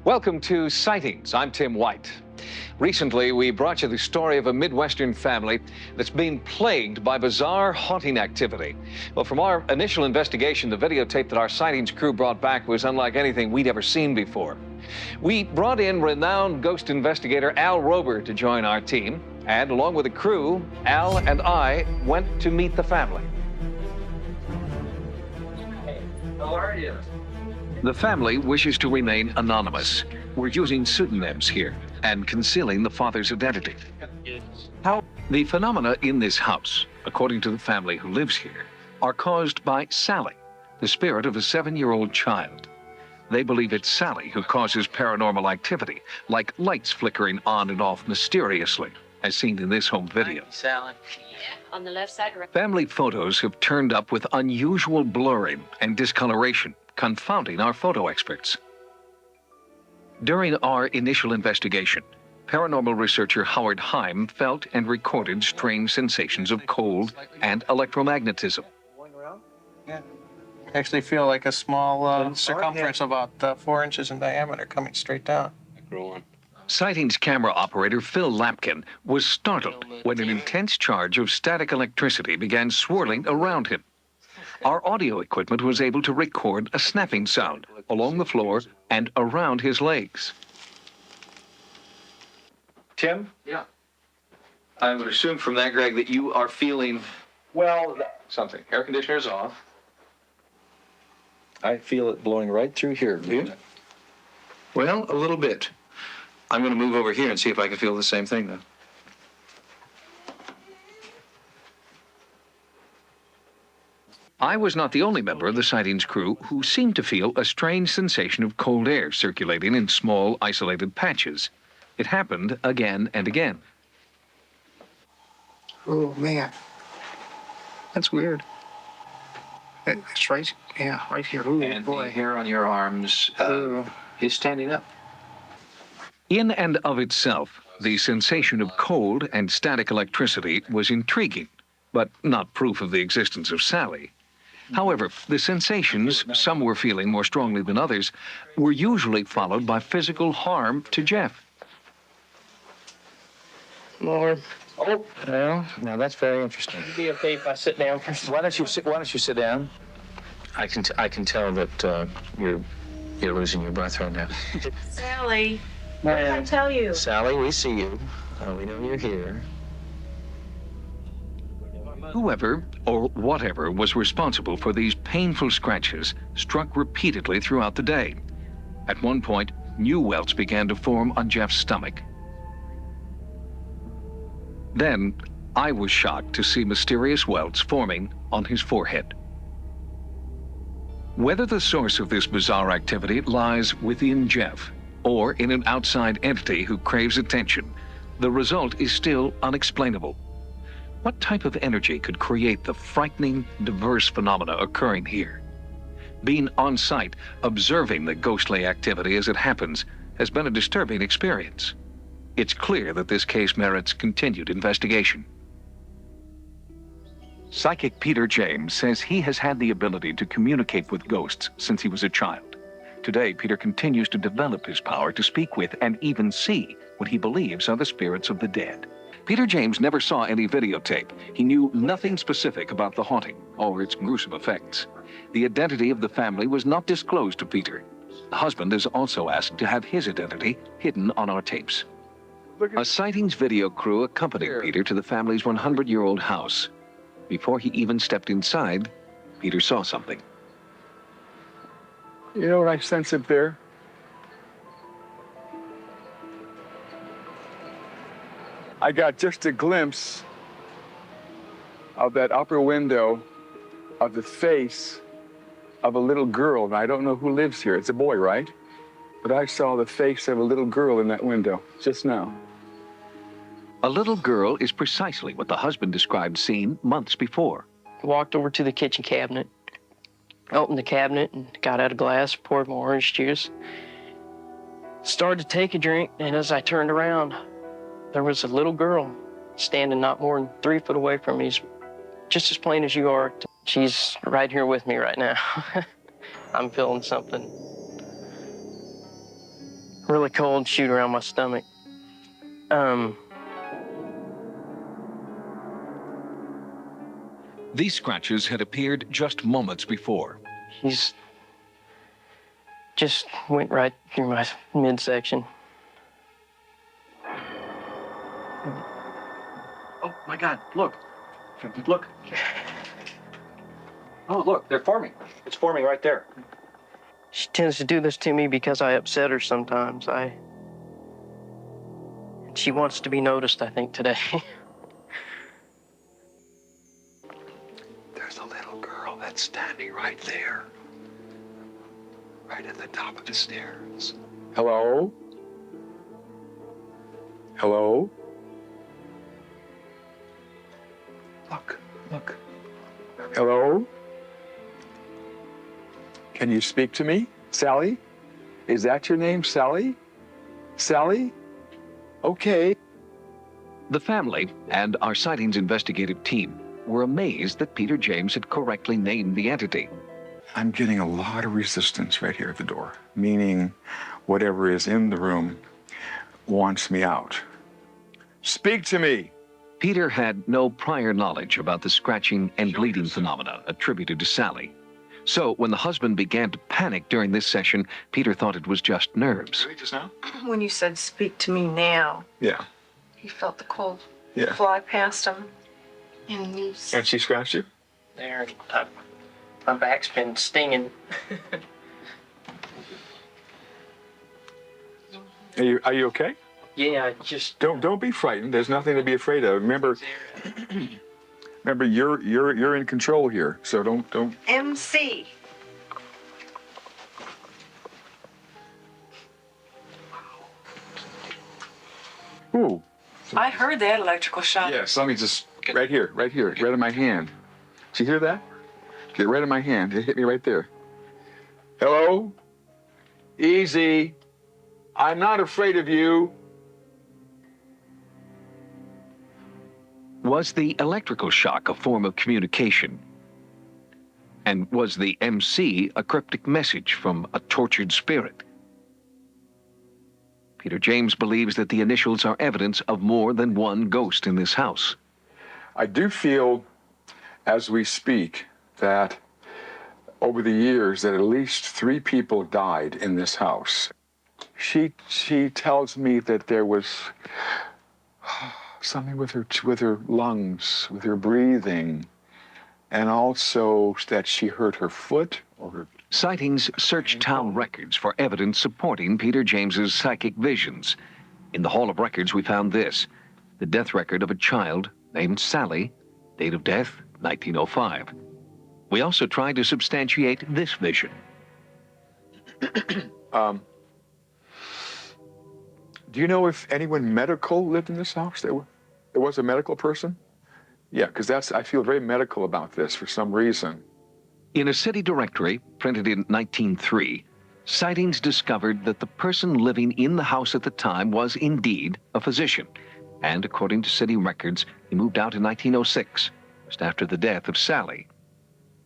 Welcome to Sightings. I'm Tim White. Recently, we brought you the story of a Midwestern family that's been plagued by bizarre haunting activity. Well, from our initial investigation, the videotape that our Sightings crew brought back was unlike anything we'd ever seen before. We brought in renowned ghost investigator Al Rober to join our team, and along with the crew, Al and I went to meet the family. Hey, how are you? The family wishes to remain anonymous. We're using pseudonyms here and concealing the father's identity. The phenomena in this house, according to the family who lives here, are caused by Sallie, the spirit of a 7-year-old child. They believe it's Sallie who causes paranormal activity, like lights flickering on and off mysteriously, as seen in this home video. Sallie. Yeah, on the left side. Right. Family photos have turned up with unusual blurring and discoloration, confounding our photo experts. During our initial investigation, paranormal researcher Howard Heim felt and recorded strange sensations of cold and electromagnetism. Yeah. I actually feel like a small circumference about 4 inches in diameter coming straight down. Sightings camera operator Phil Lapkin was startled when an intense charge of static electricity began swirling around him. Our audio equipment was able to record a snapping sound along the floor and around his legs. Tim? Yeah. I would assume from that, Greg, that you are feeling, Well, something. Air conditioner's off. I feel it blowing right through here. Do you? Well, a little bit. I'm going to move over here and see if I can feel the same thing, though. I was not the only member of the Sightings crew who seemed to feel a strange sensation of cold air circulating in small, isolated patches. It happened again and again. Oh, man. That's weird. It's right, yeah, right here. Ooh, And boy. the hair on your arms is standing up. In and of itself, the sensation of cold and static electricity was intriguing, but not proof of the existence of Sallie. However, the sensations, some were feeling more strongly than others, were usually followed by physical harm to Jeff. More. Oh, Well, now that's very interesting. it'd be okay if I sit down for Why don't you sit down? I can tell that you're losing your breath right now. Sallie, what did I tell you? Sallie, we see you. We know you're here. Whoever or whatever was responsible for these painful scratches struck repeatedly throughout the day. At one point, new welts began to form on Jeff's stomach. Then, I was shocked to see mysterious welts forming on his forehead. Whether the source of this bizarre activity lies within Jeff or in an outside entity who craves attention, the result is still unexplainable. What type of energy could create the frightening, diverse phenomena occurring here? Being on site, observing the ghostly activity as it happens, has been a disturbing experience. It's clear that this case merits continued investigation. Psychic Peter James says he has had the ability to communicate with ghosts since he was a child. Today, Peter continues to develop his power to speak with and even see what he believes are the spirits of the dead. Peter James never saw any videotape. He knew nothing specific about the haunting or its gruesome effects. The identity of the family was not disclosed to Peter. The husband is also asked to have his identity hidden on our tapes. A Sightings video crew accompanied Peter to the family's 100-year-old house. Before he even stepped inside, Peter saw something. You know what I sense up there? I got just a glimpse of that upper window of the face of a little girl. And I don't know who lives here. It's a boy, right? But I saw the face of a little girl in that window just now. A little girl is precisely what the husband described seeing months before. walked over to the kitchen cabinet, opened the cabinet and got out a glass, poured more orange juice. Started to take a drink, and as I turned around, there was a little girl standing not more than 3 foot away from me, just as plain as you are. She's right here with me right now. I'm feeling something. really cold, shoot around my stomach. These scratches had appeared just moments before. He's just went right through my midsection. Oh my God, look. Look. Oh, look, they're forming. It's forming right there. She tends to do this to me because I upset her sometimes. She wants to be noticed, I think, today. There's a little girl that's standing right there. Right at the top of the stairs. Hello? Hello? Look. Hello? Can you speak to me? Sallie? Is that your name, Sallie? Sallie? Okay. The family and our sightings investigative team were amazed that Peter James had correctly named the entity. I'm getting a lot of resistance right here at the door, meaning whatever is in the room wants me out. Speak to me. Peter had no prior knowledge about the scratching and bleeding phenomena attributed to Sallie. So when the husband began to panic during this session, Peter thought it was just nerves. Really, just now? When you said, speak to me now, Yeah. he felt the cold Yeah. fly past him. And he's... And she scratched you? There, my back's been stinging. Are you okay? Yeah, I just... Don't be frightened. There's nothing to be afraid of. Remember, you're in control here. So don't. MC. Ooh. I heard that electrical shock. Yes. Let me just right here, right in my hand. Did you hear that? Okay, right in my hand. It hit me right there. Hello. Easy. I'm not afraid of you. Was the electrical shock a form of communication? And was the MC a cryptic message from a tortured spirit? Peter James believes that the initials are evidence of more than one ghost in this house. I do feel, as we speak, that over the years that at least 3 people died in this house. She tells me that there was something with her lungs, with her breathing, and also that she hurt her foot or her... Sightings searched town records for evidence supporting Peter James's psychic visions. In the Hall of Records, we found this: the death record of a child named Sallie, date of death 1905. We also tried to substantiate this vision. Do you know if anyone medical lived in this house? There was a medical person? Yeah, because I feel very medical about this for some reason. In a city directory printed in 1903, sightings discovered that the person living in the house at the time was indeed a physician. And according to city records, he moved out in 1906, just after the death of Sallie.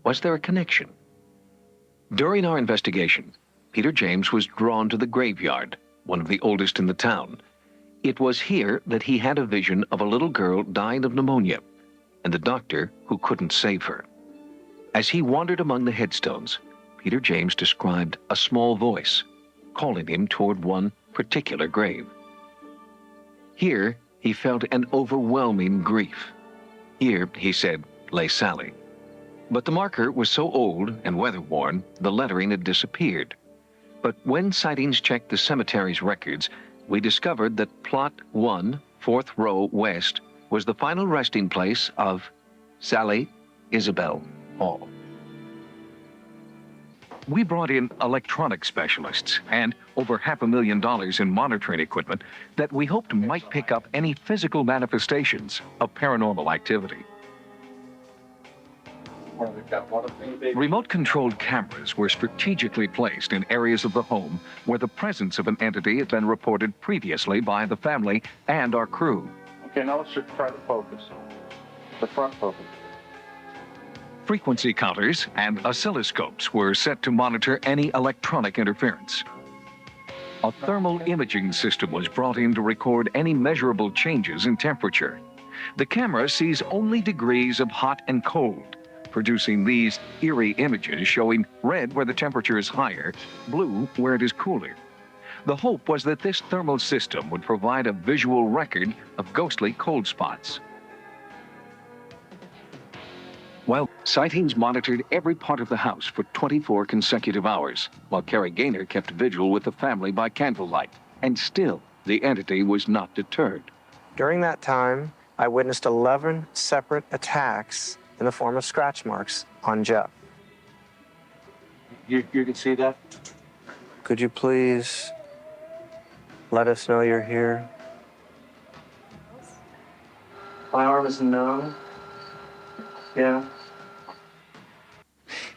Was there a connection? During our investigation, Peter James was drawn to the graveyard, one of the oldest in the town. It was here that he had a vision of a little girl dying of pneumonia, and the doctor who couldn't save her. As he wandered among the headstones, Peter James described a small voice calling him toward one particular grave. Here, he felt an overwhelming grief. Here, he said, lay Sallie. But the marker was so old and weather-worn, the lettering had disappeared. But when sightings checked the cemetery's records, we discovered that Plot 1, 4th row west, was the final resting place of Sallie Isabel Hall. We brought in electronic specialists and over $500,000 in monitoring equipment that we hoped might pick up any physical manifestations of paranormal activity. Remote-controlled cameras were strategically placed in areas of the home where the presence of an entity had been reported previously by the family and our crew. Okay, now let's just try to focus. The front focus. Frequency counters and oscilloscopes were set to monitor any electronic interference. a thermal imaging system was brought in to record any measurable changes in temperature. The camera sees only degrees of hot and cold, producing these eerie images showing red where the temperature is higher, blue where it is cooler. The hope was that this thermal system would provide a visual record of ghostly cold spots. While sightings monitored every part of the house for 24 consecutive hours, while Carrie Gaynor kept vigil with the family by candlelight, and still the entity was not deterred. During that time, I witnessed 11 separate attacks in the form of scratch marks on Jeff. You can see that? Could you please let us know you're here? My arm is numb. Yeah.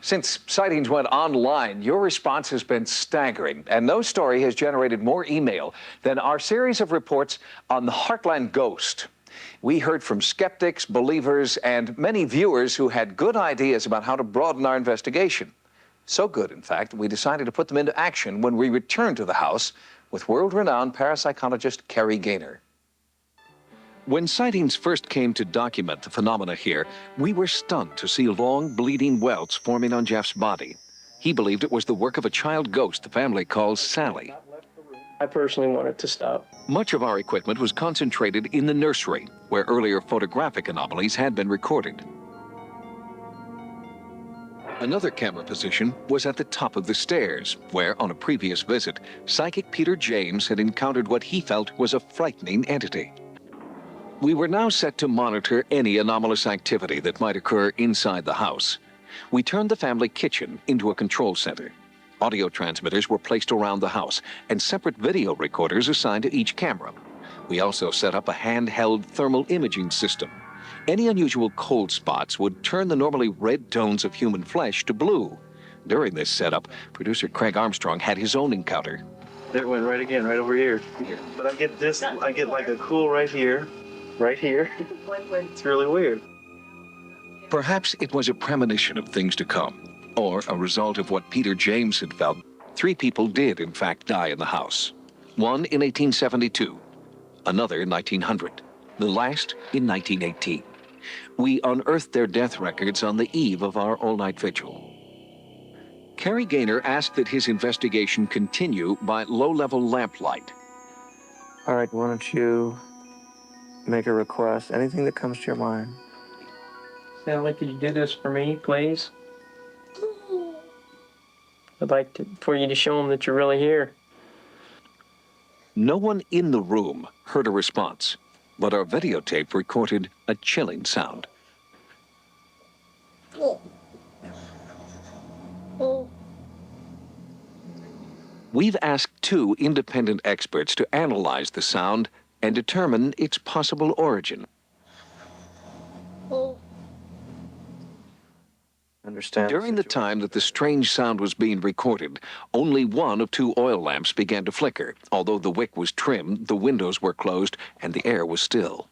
Since sightings went online, your response has been staggering, and no story has generated more email than our series of reports on the Heartland Ghost. We heard from skeptics, believers, and many viewers who had good ideas about how to broaden our investigation. So good, in fact, that we decided to put them into action when we returned to the house with world-renowned parapsychologist Carrie Gaynor. When sightings first came to document the phenomena here, we were stunned to see long, bleeding welts forming on Jeff's body. He believed it was the work of a child ghost the family calls Sallie. I personally want it to stop. Much of our equipment was concentrated in the nursery, where earlier photographic anomalies had been recorded. Another camera position was at the top of the stairs, where, on a previous visit, psychic Peter James had encountered what he felt was a frightening entity. We were now set to monitor any anomalous activity that might occur inside the house. We turned the family kitchen into a control center. Audio transmitters were placed around the house, and separate video recorders assigned to each camera. We also set up a handheld thermal imaging system. Any unusual cold spots would turn the normally red tones of human flesh to blue. During this setup, producer Craig Armstrong had his own encounter. There it went right again, right over here. But I get this, I get like a cool right here. Right here. It's really weird. Perhaps it was a premonition of things to come, or a result of what Peter James had felt. 3 people did, in fact, die in the house. One in 1872, another in 1900, the last in 1918. We unearthed their death records on the eve of our all-night vigil. Carrie Gaynor asked that his investigation continue by low-level lamplight. All right, why don't you make a request? Anything that comes to your mind. Sallie, could you do this for me, please? I'd like for you to show them that you're really here. No one in the room heard a response, but our videotape recorded a chilling sound. We've asked 2 independent experts to analyze the sound and determine its possible origin. During the time that the strange sound was being recorded, only one of 2 oil lamps began to flicker. Although the wick was trimmed, the windows were closed, and the air was still.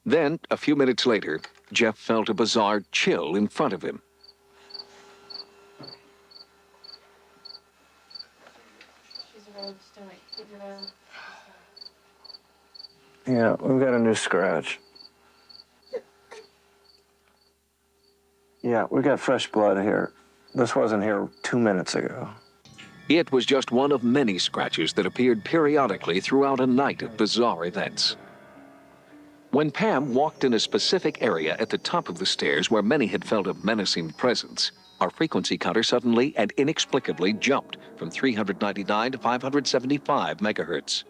Then, a few minutes later, Jeff felt a bizarre chill in front of him. Yeah, we've got a new scratch. Yeah, we got fresh blood here. This wasn't here 2 minutes ago. It was just one of many scratches that appeared periodically throughout a night of bizarre events. When Pam walked in a specific area at the top of the stairs where many had felt a menacing presence, our frequency counter suddenly and inexplicably jumped from 399 to 575 megahertz.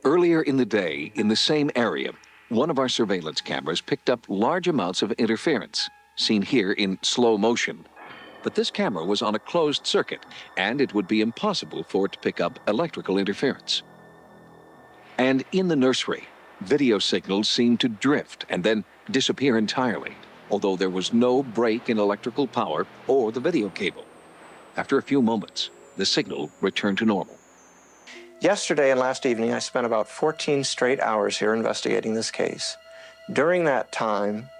Earlier in the day, in the same area, one of our surveillance cameras picked up large amounts of interference, seen here in slow motion. But this camera was on a closed circuit, and it would be impossible for it to pick up electrical interference. And in the nursery, video signals seemed to drift and then disappear entirely, although there was no break in electrical power or the video cable. After a few moments, the signal returned to normal. Yesterday and last evening, I spent about 14 straight hours here investigating this case. During that time,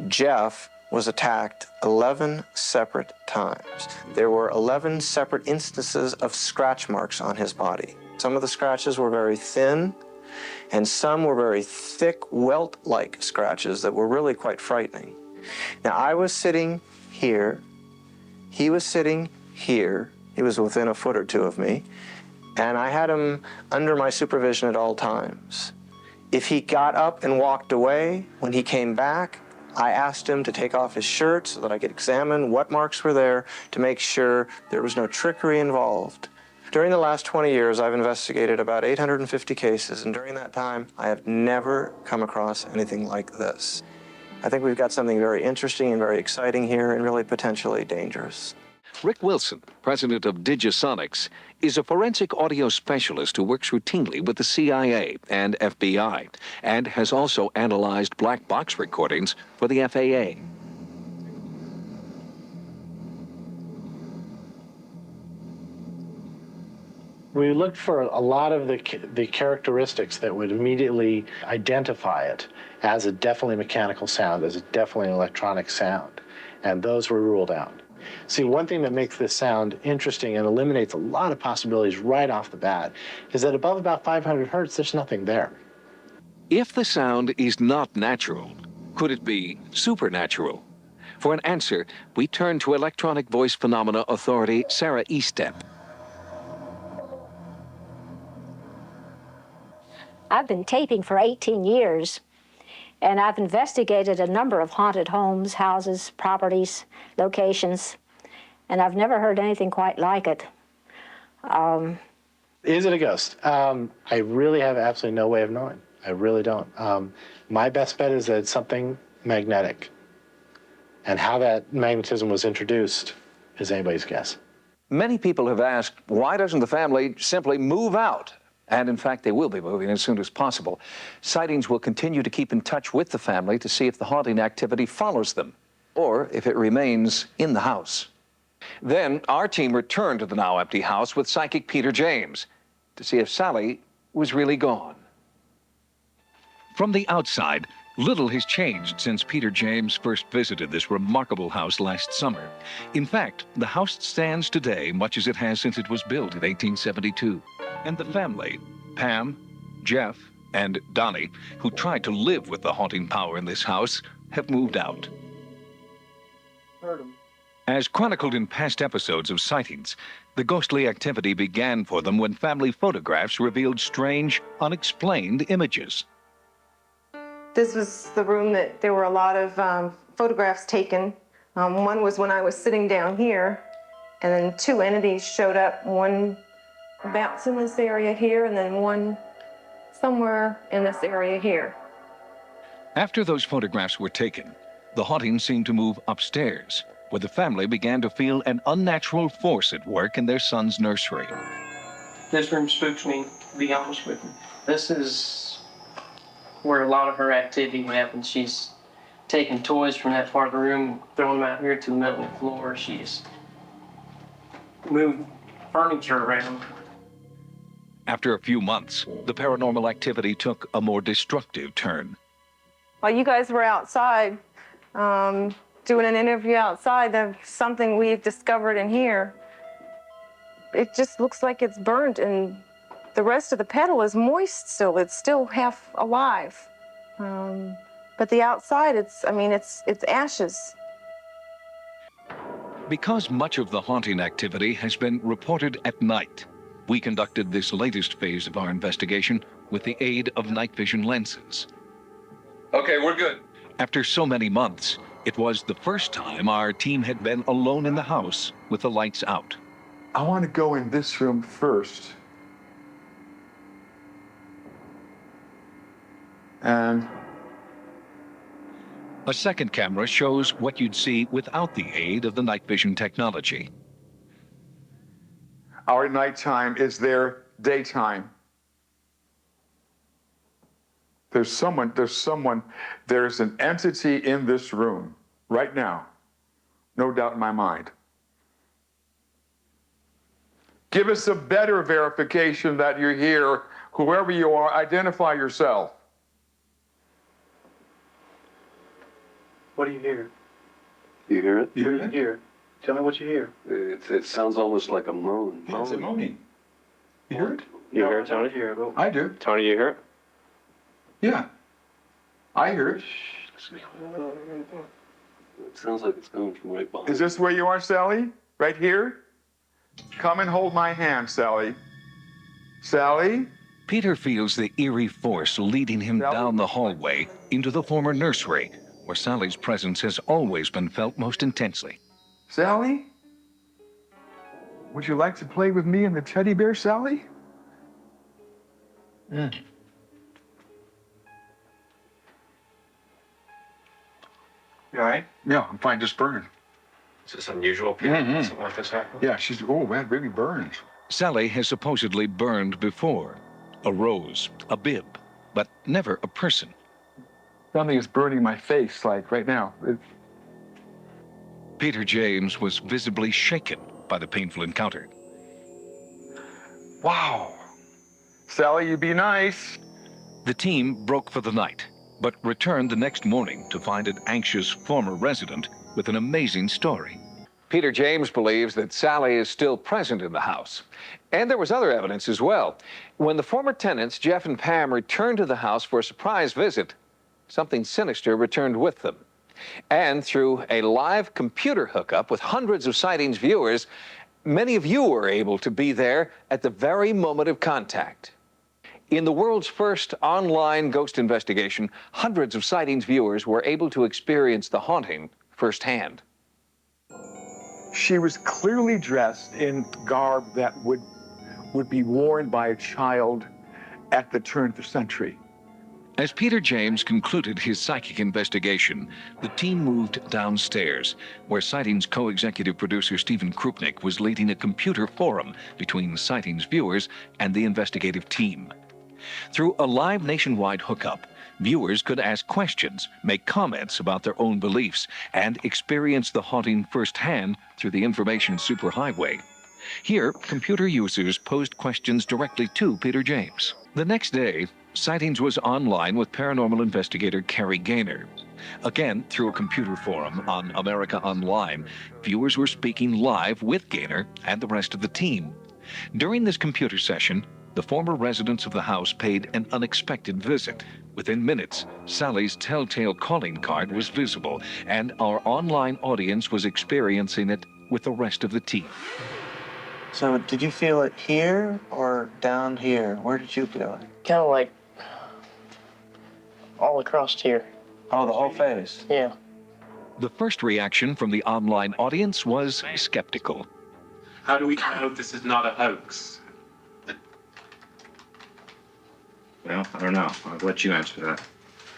Jeff was attacked 11 separate times. There were 11 separate instances of scratch marks on his body. Some of the scratches were very thin, and some were very thick, welt-like scratches that were really quite frightening. Now, I was sitting here. He was sitting here. He was within a foot or two of me, and I had him under my supervision at all times. If he got up and walked away, when he came back, I asked him to take off his shirt so that I could examine what marks were there to make sure there was no trickery involved. During the last 20 years, I've investigated about 850 cases, and during that time, I have never come across anything like this. I think we've got something very interesting and very exciting here, and really potentially dangerous. Rick Wilson, president of Digisonics, is a forensic audio specialist who works routinely with the CIA and FBI, and has also analyzed black box recordings for the FAA. We looked for a lot of the characteristics that would immediately identify it as a definitely mechanical sound, as a definitely electronic sound, and those were ruled out. See, one thing that makes this sound interesting and eliminates a lot of possibilities right off the bat is that above about 500 hertz, there's nothing there. If the sound is not natural, could it be supernatural? For an answer, we turn to electronic voice phenomena authority Sarah Estep. I've been taping for 18 years, and I've investigated a number of haunted homes, houses, properties, locations, and I've never heard anything quite like it. Is it a ghost? I really have absolutely no way of knowing. I really don't. My best bet is that it's something magnetic. And how that magnetism was introduced is anybody's guess. Many people have asked, why doesn't the family simply move out? And in fact, they will be moving as soon as possible. Sightings will continue to keep in touch with the family to see if the haunting activity follows them, or if it remains in the house. Then our team returned to the now empty house with psychic Peter James to see if Sallie was really gone. From the outside, little has changed since Peter James first visited this remarkable house last summer. In fact, the house stands today much as it has since it was built in 1872. And the family, Pam, Jeff, and Donnie, who tried to live with the haunting power in this house, have moved out. As chronicled in past episodes of Sightings, the ghostly activity began for them when family photographs revealed strange, unexplained images. This was the room that there were a lot of photographs taken. One was when I was sitting down here, and then two entities showed up, one about in this area here, and then one somewhere in this area here. After those photographs were taken, the haunting seemed to move upstairs, where the family began to feel an unnatural force at work in their son's nursery. This room spooks me, to be honest with you. This is where a lot of her activity happens. She's taking toys from that part of the room, throwing them out here to the middle of the floor. She's moved furniture around. After a few months, the paranormal activity took a more destructive turn. While you guys were outside doing an interview outside, there's something we've discovered in here. It just looks like it's burnt, and the rest of the petal is moist still. It's still half alive. But the outside, it's ashes. Because much of the haunting activity has been reported at night, we conducted this latest phase of our investigation with the aid of night vision lenses. Okay, we're good. After so many months, it was the first time our team had been alone in the house with the lights out. I want to go in this room first. And A second camera shows what you'd see without the aid of the night vision technology. our nighttime is their daytime. There's an entity in this room right now, no doubt in my mind. Give us a better verification that you're here. Whoever you are, identify yourself. What do you hear? You hear it? You hear that? Here. Tell me what you hear. It sounds almost like a moan. Yeah, it's a moaning. You hear it? You hear it, Tony? I do. Tony, you hear it? Yeah. I hear it. It sounds like it's coming from right behind. Is this where you are, Sally? Right here? Come and hold my hand, Sally. Sally? Peter feels the eerie force leading him down the hallway into the former nursery, where Sally's presence has always been felt most intensely. Sally? Would you like to play with me and the teddy bear, Sally? Yeah. You all right? Yeah, I'm fine, just burning. Is this unusual? Something like this happen? Yeah, she's, oh, that really burns. Sally has supposedly burned before. A rose, a bib, but never a person. Something is burning my face, like right now. Peter James was visibly shaken by the painful encounter. Wow. Sally, you be nice. The team broke for the night, but returned the next morning to find an anxious former resident with an amazing story. Peter James believes that Sally is still present in the house. And there was other evidence as well. When the former tenants, Jeff and Pam, returned to the house for a surprise visit, something sinister returned with them. And through a live computer hookup with hundreds of sightings viewers, many of you were able to be there at the very moment of contact. In the world's first online ghost investigation, hundreds of sightings viewers were able to experience the haunting firsthand. She was clearly dressed in garb that would be worn by a child at the turn of the century. As Peter James concluded his psychic investigation, the team moved downstairs, where Sightings co-executive producer Stephen Krupnik was leading a computer forum between Sightings viewers and the investigative team. Through a live nationwide hookup, viewers could ask questions, make comments about their own beliefs, and experience the haunting firsthand through the information superhighway. Here, computer users posed questions directly to Peter James. The next day, Sightings was online with paranormal investigator Carrie Gaynor. Again, through a computer forum on America Online, viewers were speaking live with Gaynor and the rest of the team. During this computer session, the former residents of the house paid an unexpected visit. Within minutes, Sally's telltale calling card was visible, and our online audience was experiencing it with the rest of the team. So did you feel it here or down here? Where did you feel it? Kind of like all across here. Oh, the whole face? Yeah. The first reaction from the online audience was skeptical. How do we know this is not a hoax? Well, I don't know. I'll let you answer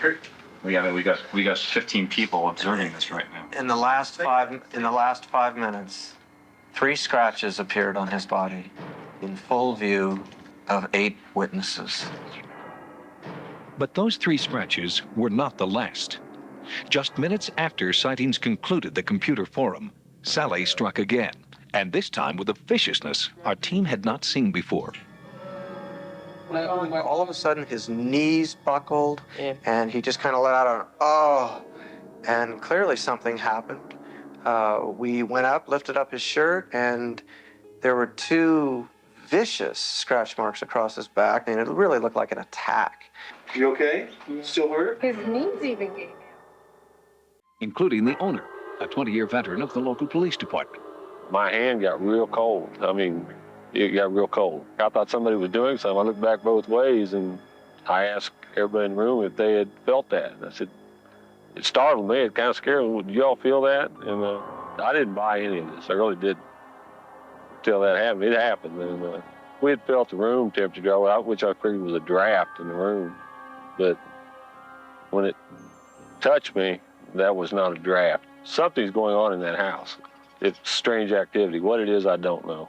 that. We got 15 people observing this right now. In the last 5 minutes, 3 scratches appeared on his body in full view of 8 witnesses. But those 3 scratches were not the last. Just minutes after Sightings concluded the computer forum, Sally struck again, and this time with a viciousness our team had not seen before. All of a sudden, his knees buckled, and he just kind of let out an oh, and clearly something happened. We went up, lifted up his shirt, and there were 2 vicious scratch marks across his back, and it really looked like an attack. You okay? You still hurt? His knees even gave out. Including the owner, a 20-year veteran of the local police department. My hand got real cold. I mean, it got real cold. I thought somebody was doing something. I looked back both ways, and I asked everybody in the room if they had felt that. And I said, it startled me. It kind of scared me. Did you all feel that? And I didn't buy any of this. I really did until that happened. It happened. And we had felt the room temperature go out, which I figured was a draft in the room. But when it touched me, that was not a draft. Something's going on in that house. It's strange activity. What it is, I don't know.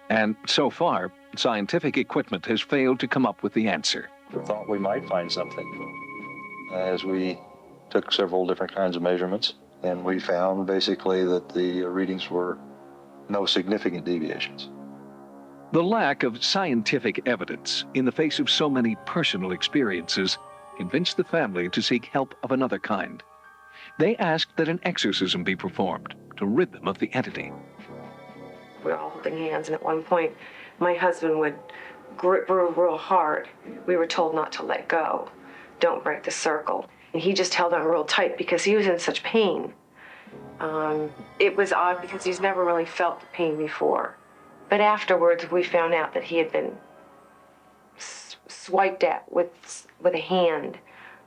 And so far, scientific equipment has failed to come up with the answer. We thought we might find something as we took several different kinds of measurements, and we found basically that the readings were no significant deviations. The lack of scientific evidence in the face of so many personal experiences convinced the family to seek help of another kind. They asked that an exorcism be performed to rid them of the entity. We were all holding hands, and at one point, my husband would grip her real hard. We were told not to let go. Don't break the circle. And he just held on real tight because he was in such pain. It was odd because he's never really felt the pain before. But afterwards, we found out that he had been swiped at with a hand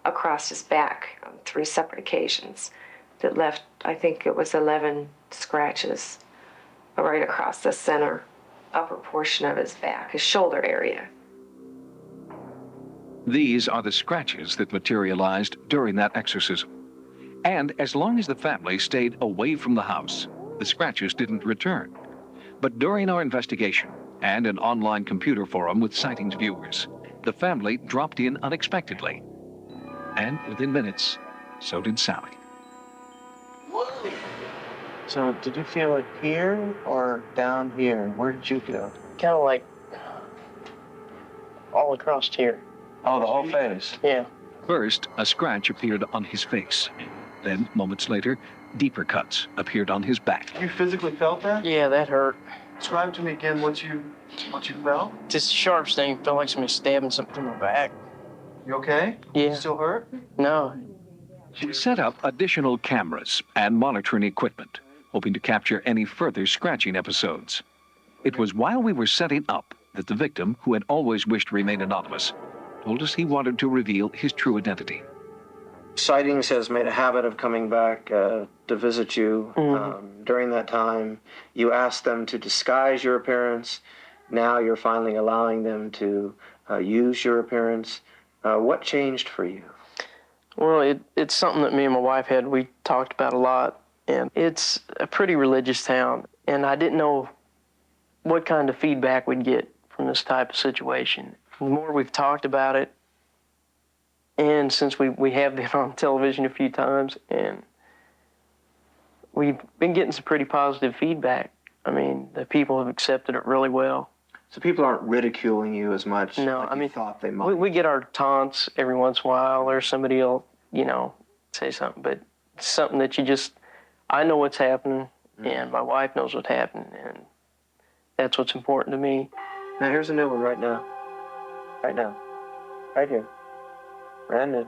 across his back on 3 separate occasions that left, I think it was 11 scratches right across the center upper portion of his back, his shoulder area. These are the scratches that materialized during that exorcism. And as long as the family stayed away from the house, the scratches didn't return. But during our investigation and an online computer forum with sightings viewers, the family dropped in unexpectedly. And within minutes, so did Sallie. So did you feel it here or down here? Where did you feel? Kind of like all across here. Oh, the whole face? Yeah. First, a scratch appeared on his face. Then, moments later, deeper cuts appeared on his back. You physically felt that? Yeah, that hurt. Describe to me again what you felt. Just a sharp sting. Felt like somebody stabbing something in my back. You okay? Yeah. Still hurt? No. We set up additional cameras and monitoring equipment, hoping to capture any further scratching episodes. It was while we were setting up that the victim, who had always wished to remain anonymous, told us he wanted to reveal his true identity. Sightings has made a habit of coming back to visit you. During that time, you asked them to disguise your appearance. Now you're finally allowing them to use your appearance. What changed for you? Well, it's something that me and my wife we talked about a lot. And it's a pretty religious town. And I didn't know what kind of feedback we'd get from this type of situation. The more we've talked about it, and since we have been on television a few times, and we've been getting some pretty positive feedback. I mean, the people have accepted it really well. So people aren't ridiculing you as much No, like I mean, you thought they might. we get our taunts every once in a while, or somebody will, say something, but it's something that I know what's happening, and my wife knows what's happening, and that's what's important to me. Now here's a new one right now. Right now. Right here. Brand new.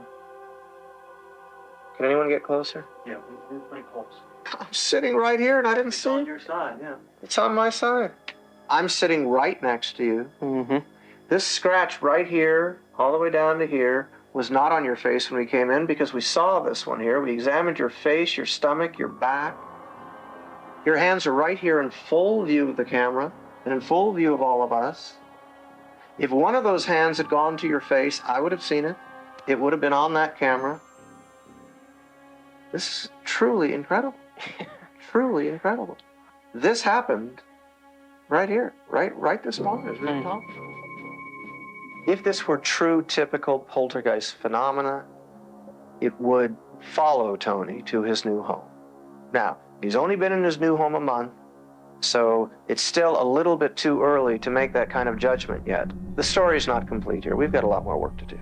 Can anyone get closer? Yeah, we're pretty close. I'm sitting right here and I didn't see it. It's on your side, yeah. It's on my side. I'm sitting right next to you. Mm-hmm. This scratch right here, all the way down to here, was not on your face when we came in because we saw this one here. We examined your face, your stomach, your back. Your hands are right here in full view of the camera and in full view of all of us. If one of those hands had gone to your face, I would have seen it. It would have been on that camera. This is truly incredible. Truly incredible. This happened right here, right this moment. If this were true, typical poltergeist phenomena, it would follow Tony to his new home. Now, he's only been in his new home a month, so it's still a little bit too early to make that kind of judgment yet. The story's not complete here. We've got a lot more work to do.